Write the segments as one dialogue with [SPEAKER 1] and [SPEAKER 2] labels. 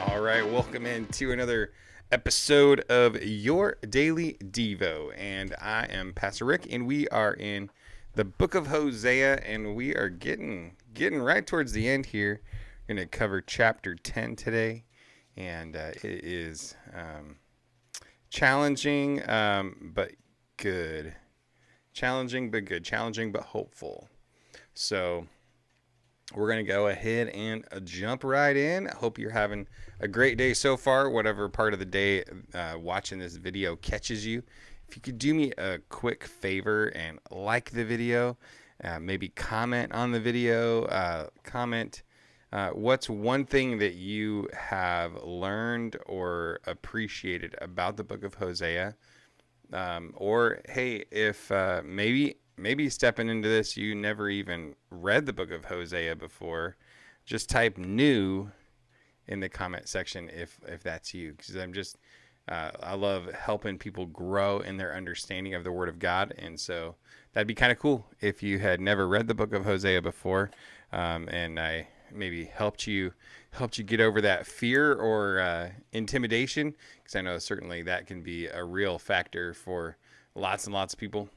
[SPEAKER 1] All right, welcome into another episode of Your Daily Devo. And I am Pastor Rick, and we are in the book of Hosea, and we are getting right towards the end here. We're going to cover chapter 10 today, and it is challenging but good. Challenging but good. Challenging but hopeful. So we're going to go ahead and jump right in. I hope you're having a great day so far, whatever part of the day watching this video catches you. If you could do me a quick favor and like the video, maybe comment on the video, comment what's one thing that you have learned or appreciated about the book of Hosea. Or, hey, if maybe stepping into this, you never even read the book of Hosea before, just type new in the comment section if that's you, because I love helping people grow in their understanding of the Word of God, and so that'd be kind of cool if you had never read the book of Hosea before, and I maybe helped you get over that fear or intimidation, because I know certainly that can be a real factor for lots and lots of people.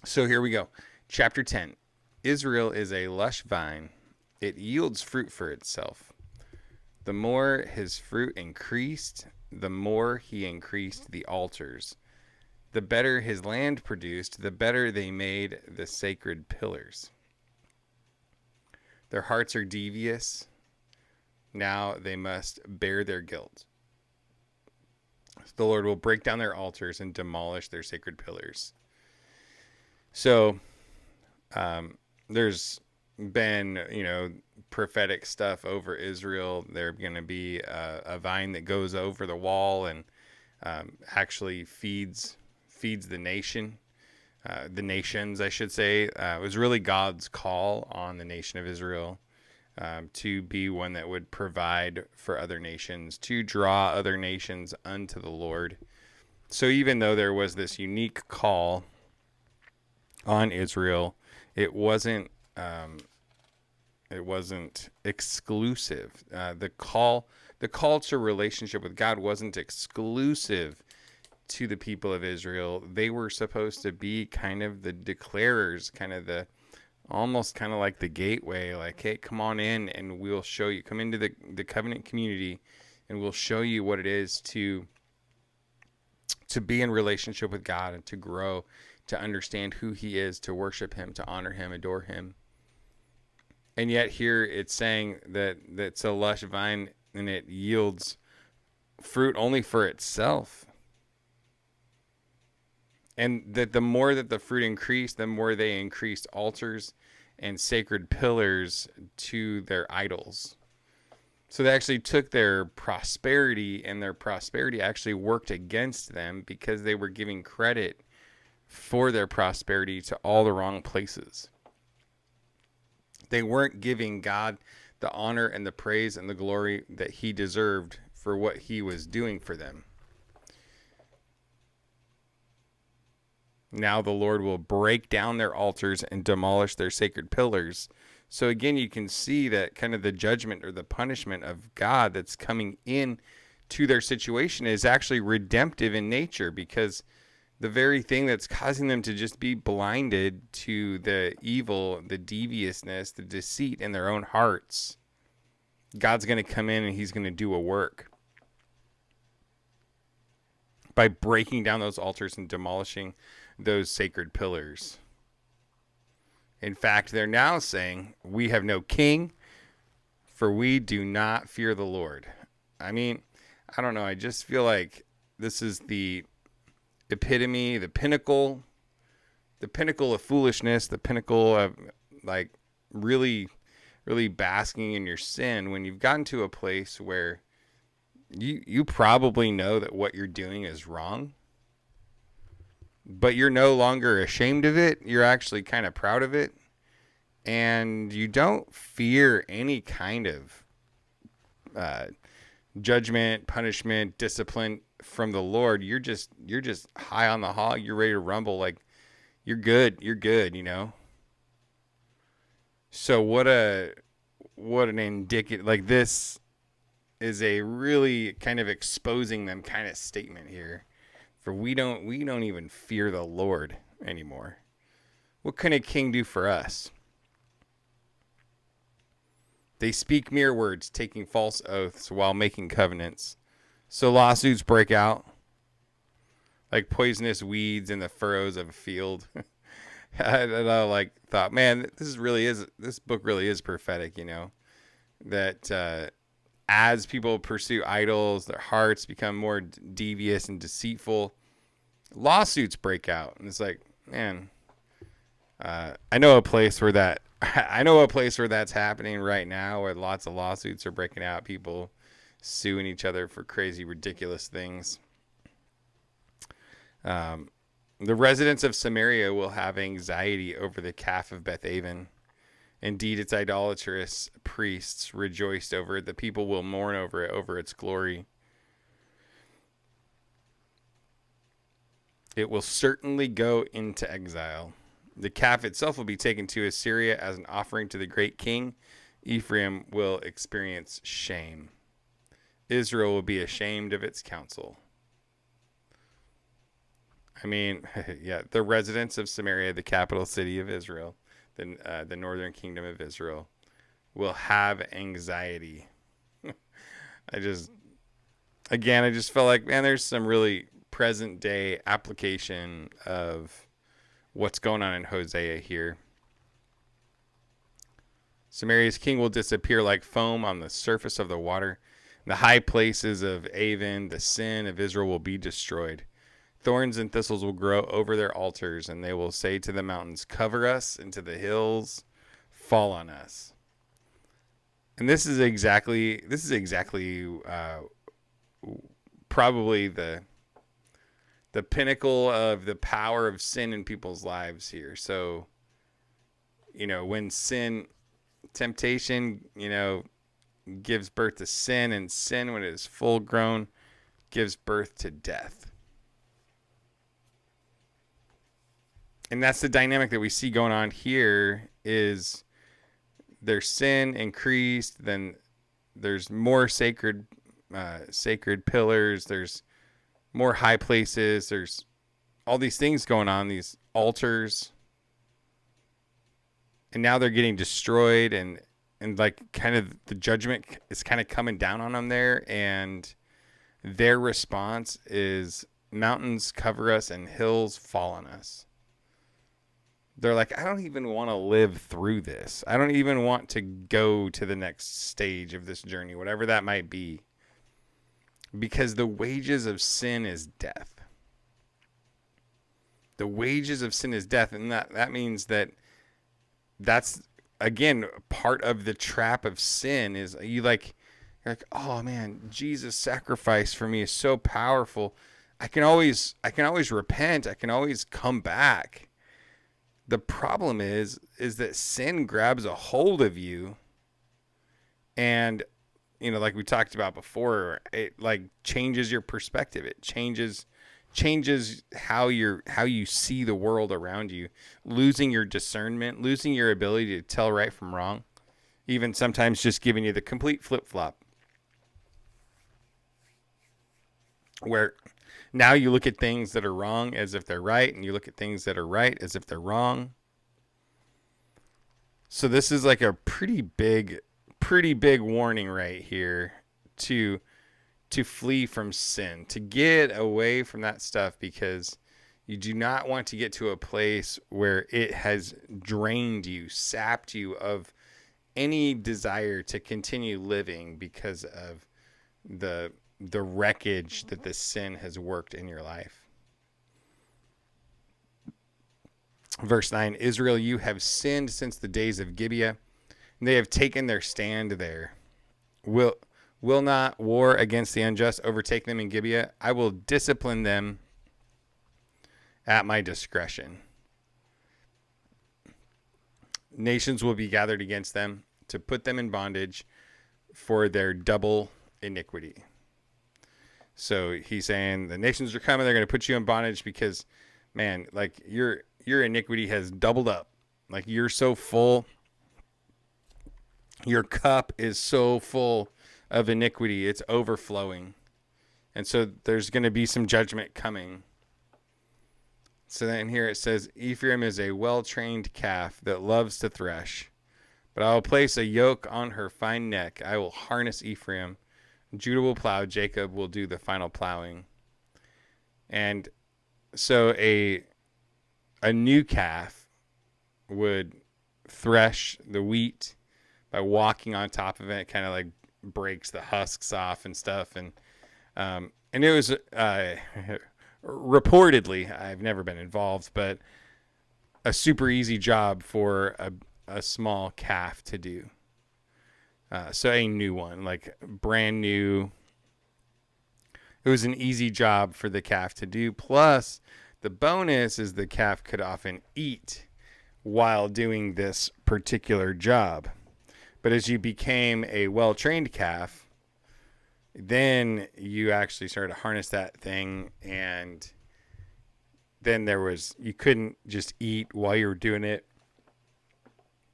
[SPEAKER 1] So here we go. Chapter 10. Israel is a lush vine. It yields fruit for itself. The more his fruit increased, the more he increased the altars. The better his land produced, the better they made the sacred pillars. Their hearts are devious. Now they must bear their guilt. The Lord will break down their altars and demolish their sacred pillars. So there's been, prophetic stuff over Israel. They're going to be a vine that goes over the wall and actually feeds the nation. The nations, I should say. It was really God's call on the nation of Israel to be one that would provide for other nations, to draw other nations unto the Lord. So even though there was this unique call on Israel, it wasn't exclusive. The call to relationship with God wasn't exclusive to the people of Israel. They were supposed to be kind of the declarers, almost like the gateway, like, hey, come on in and we'll show you, come into the covenant community and we'll show you what it is to be in relationship with God and to grow, to understand who he is, to worship him, to honor him, adore him. And yet here it's saying that it's a lush vine and it yields fruit only for itself. And that the more that the fruit increased, the more they increased altars and sacred pillars to their idols. So they actually took their prosperity, and their prosperity actually worked against them because they were giving credit for their prosperity to all the wrong places. They weren't giving God the honor and the praise and the glory that he deserved for what he was doing for them. Now the Lord will break down their altars and demolish their sacred pillars. So again, you can see that kind of the judgment or the punishment of God that's coming in to their situation is actually redemptive in nature, because the very thing that's causing them to just be blinded to the evil, the deviousness, the deceit in their own hearts, God's going to come in and he's going to do a work by breaking down those altars and demolishing those sacred pillars. In fact, they're now saying, we have no king, for we do not fear the Lord. I mean, I don't know. I just feel like this is the epitome, the pinnacle of foolishness, the pinnacle of really, really basking in your sin, when you've gotten to a place where you probably know that what you're doing is wrong, but you're no longer ashamed of it. You're actually kind of proud of it. And you don't fear any kind of judgment, punishment, discipline from the Lord. You're just high on the hog. You're ready to rumble. Like, you're good. So what an indicative, like, this is a really kind of exposing them kind of statement here. For we don't even fear the Lord anymore. What can a king do for us? They speak mere words, taking false oaths while making covenants. So lawsuits break out like poisonous weeds in the furrows of a field. I thought, man, this book really is prophetic, that as people pursue idols, their hearts become more devious and deceitful. Lawsuits break out, and it's like, man, I know a place where that's happening right now, where lots of lawsuits are breaking out, people suing each other for crazy, ridiculous things. The residents of Samaria will have anxiety over the calf of Bethaven. Indeed, its idolatrous priests rejoiced over it. The people will mourn over it, over its glory. It will certainly go into exile. The calf itself will be taken to Assyria as an offering to the great king. Ephraim will experience shame. Israel will be ashamed of its counsel. I mean, yeah, the residents of Samaria, the capital city of Israel, the northern kingdom of Israel, will have anxiety. I just felt like, man, there's some really present day application of what's going on in Hosea here. Samaria's king will disappear like foam on the surface of the water. The high places of Avon, the sin of Israel, will be destroyed. Thorns and thistles will grow over their altars, and they will say to the mountains, cover us, and to the hills, fall on us. And this is exactly probably the pinnacle of the power of sin in people's lives here. So, when temptation, gives birth to sin, and sin, when it is full grown, gives birth to death. And that's the dynamic that we see going on here, is their sin increased, then there's more sacred pillars, there's more high places, there's all these things going on, these altars. And now they're getting destroyed, and like kind of the judgment is kind of coming down on them there, and their response is mountains cover us and hills fall on us. They're like, I don't even want to live through this. I don't even want to go to the next stage of this journey, whatever that might be. Because the wages of sin is death. The wages of sin is death. And that means that's, again, part of the trap of sin is you're like, oh man, Jesus' sacrifice for me is so powerful. I can always repent. I can always come back. The problem is that sin grabs a hold of you, and like we talked about before, it like changes your perspective. It changes how you see the world around you, losing your discernment, losing your ability to tell right from wrong, even sometimes just giving you the complete flip-flop, where now you look at things that are wrong as if they're right, and you look at things that are right as if they're wrong. So this is like a pretty big warning right here to flee from sin, to get away from that stuff, because you do not want to get to a place where it has drained you, sapped you of any desire to continue living because of the wreckage that this sin has worked in your life. Verse 9, Israel, you have sinned since the days of Gibeah, and they have taken their stand there. Will not war against the unjust overtake them in Gibeah? I will discipline them at my discretion. Nations will be gathered against them to put them in bondage for their double iniquity. So he's saying the nations are coming. They're going to put you in bondage because, man, like your iniquity has doubled up. Like you're so full. Your cup is so full of iniquity. It's overflowing. And so there's going to be some judgment coming. So then here it says, Ephraim is a well-trained calf that loves to thresh. But I will place a yoke on her fine neck. I will harness Ephraim. Judah will plow. Jacob will do the final plowing. And so a new calf would thresh the wheat by walking on top of it. It kind of like breaks the husks off and stuff. And it was reportedly, I've never been involved, but a super easy job for a small calf to do. So a new one, like brand new. It was an easy job for the calf to do. Plus, the bonus is the calf could often eat while doing this particular job. But as you became a well-trained calf, then you actually started to harness that thing, and then you couldn't just eat while you were doing it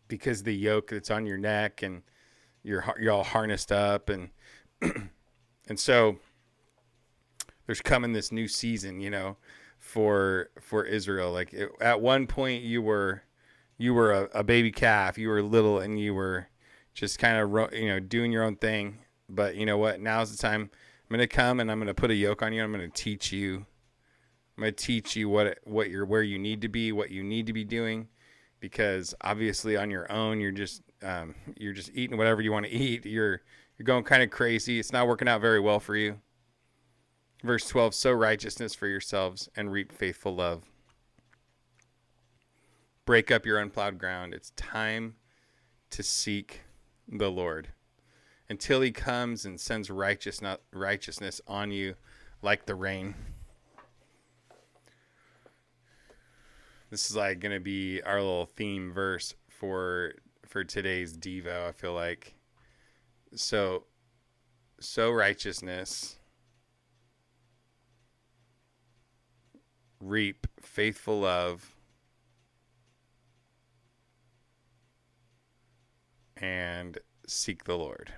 [SPEAKER 1] because the yoke that's on your neck, and you're all harnessed up, and and so there's coming this new season, for Israel. Like at one point you were a baby calf, you were little, and you were just kind of doing your own thing. But you know what? Now's the time. I'm going to come and I'm going to put a yoke on you. I'm going to teach you. I'm going to teach you where you need to be, what you need to be doing, because obviously on your own you're just eating whatever you want to eat. You're going kind of crazy. It's not working out very well for you. Verse 12, sow righteousness for yourselves and reap faithful love. Break up your unplowed ground. It's time to seek the Lord until he comes and sends righteousness on you like the rain. This is like going to be our little theme verse for today's Devo, I feel like. So righteousness, reap faithful love, and seek the Lord.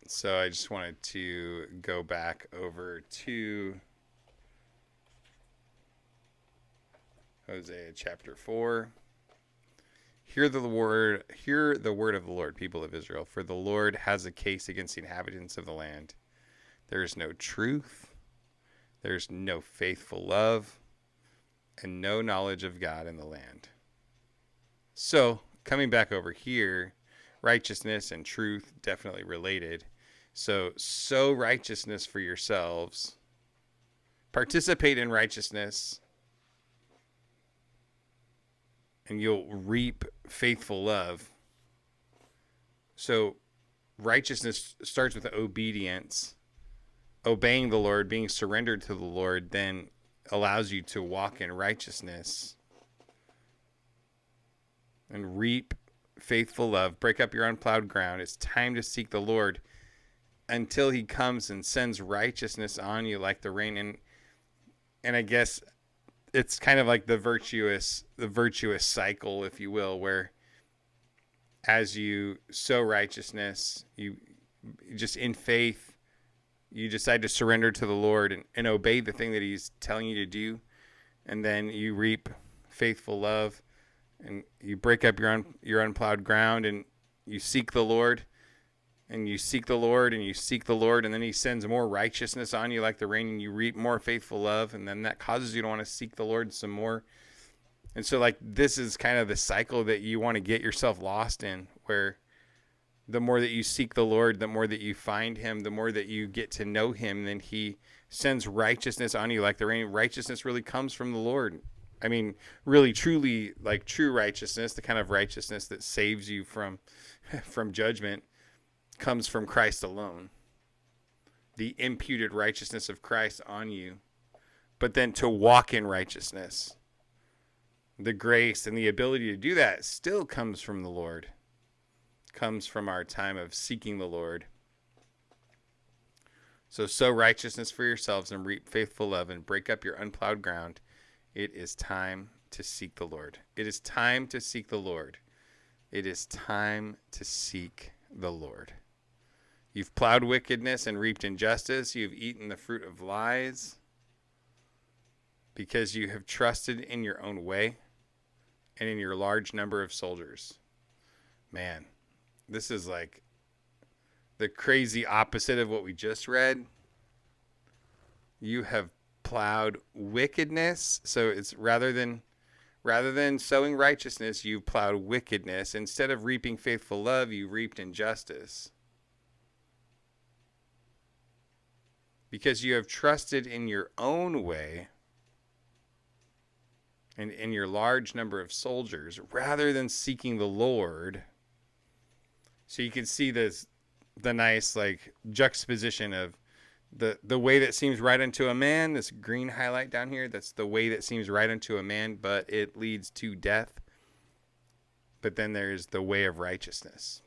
[SPEAKER 1] So I just wanted to go back over to Hosea chapter 4. Hear the word of the Lord, people of Israel, for the Lord has a case against the inhabitants of the land. There is no truth, there's no faithful love, and no knowledge of God in the land. So, coming back over here, righteousness and truth definitely related. So, sow righteousness for yourselves. Participate in righteousness, and you'll reap faithful love. So, righteousness starts with obedience. Obeying the Lord, being surrendered to the Lord, then allows you to walk in righteousness and reap faithful love. Break up your unplowed ground. It's time to seek the Lord until he comes and sends righteousness on you like the rain. And I guess it's kind of like the virtuous cycle, if you will, where as you sow righteousness, you just in faith, you decide to surrender to the Lord and obey the thing that he's telling you to do. And then you reap faithful love, and you break up your unplowed ground, and you seek the Lord, and you seek the Lord, and you seek the Lord, and then he sends more righteousness on you like the rain, and you reap more faithful love, and then that causes you to want to seek the Lord some more. And so like this is kind of the cycle that you want to get yourself lost in, where the more that you seek the Lord, the more that you find him, the more that you get to know him, then he sends righteousness on you like the rain. Righteousness really comes from the Lord. I mean, really, truly, like true righteousness, the kind of righteousness that saves you from judgment, comes from Christ alone. The imputed righteousness of Christ on you. But then to walk in righteousness, the grace and the ability to do that still comes from the Lord. Comes from our time of seeking the Lord. So sow righteousness for yourselves and reap faithful love and break up your unplowed ground. It is time to seek the Lord. It is time to seek the Lord. It is time to seek the Lord. You've plowed wickedness and reaped injustice. You've eaten the fruit of lies because you have trusted in your own way and in your large number of soldiers. Man, this is like the crazy opposite of what we just read. You have plowed wickedness. So it's rather than sowing righteousness, you've plowed wickedness. Instead of reaping faithful love, you reaped injustice. Because you have trusted in your own way and in your large number of soldiers rather than seeking the Lord. So you can see the nice like juxtaposition of the way that seems right unto a man, this green highlight down here, that's the way that seems right unto a man, but it leads to death. But then there's the way of righteousness.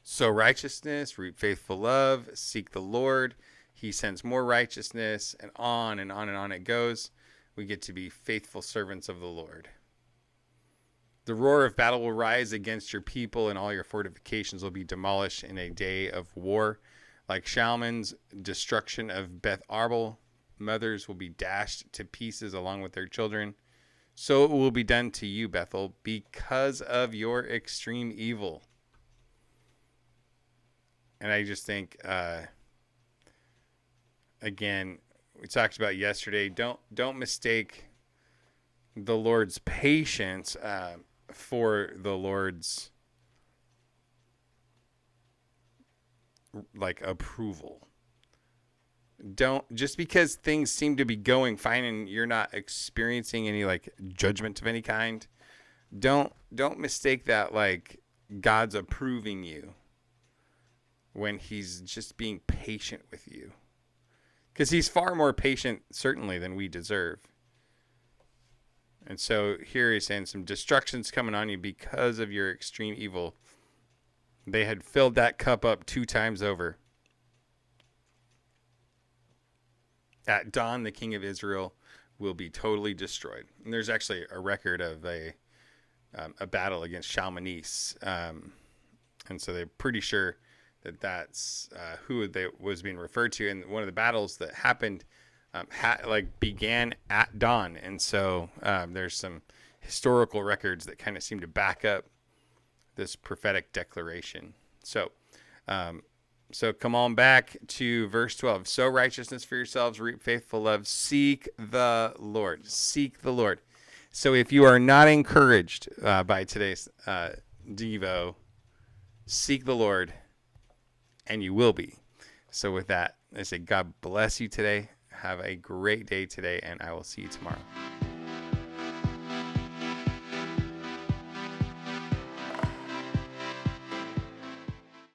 [SPEAKER 1] So righteousness, reap faithful love, seek the Lord. He sends more righteousness, and on and on and on it goes. We get to be faithful servants of the Lord. The roar of battle will rise against your people, and all your fortifications will be demolished in a day of war. Like Shalman's destruction of Beth Arbel, mothers will be dashed to pieces along with their children. So it will be done to you, Bethel, because of your extreme evil. And I just think, again, we talked about yesterday, don't mistake the Lord's patience for the Lord's like approval. Don't, just because things seem to be going fine and you're not experiencing any like judgment of any kind, don't mistake that like God's approving you when he's just being patient with you. Because he's far more patient, certainly, than we deserve. And so here he's saying some destruction's coming on you because of your extreme evil. They had filled that cup up 2 times over. At dawn, the king of Israel will be totally destroyed. And there's actually a record of a battle against Shalmaneser. And so they're pretty sure that that's who they was being referred to. And one of the battles that happened began at dawn. And so there's some historical records that kind of seem to back up this prophetic declaration. So come on back to verse 12. Sow righteousness for yourselves, reap faithful love, seek the Lord. Seek the Lord. So if you are not encouraged by today's Devo, seek the Lord, and you will be. So with that, I say God bless you today. Have a great day today, and I will see you tomorrow.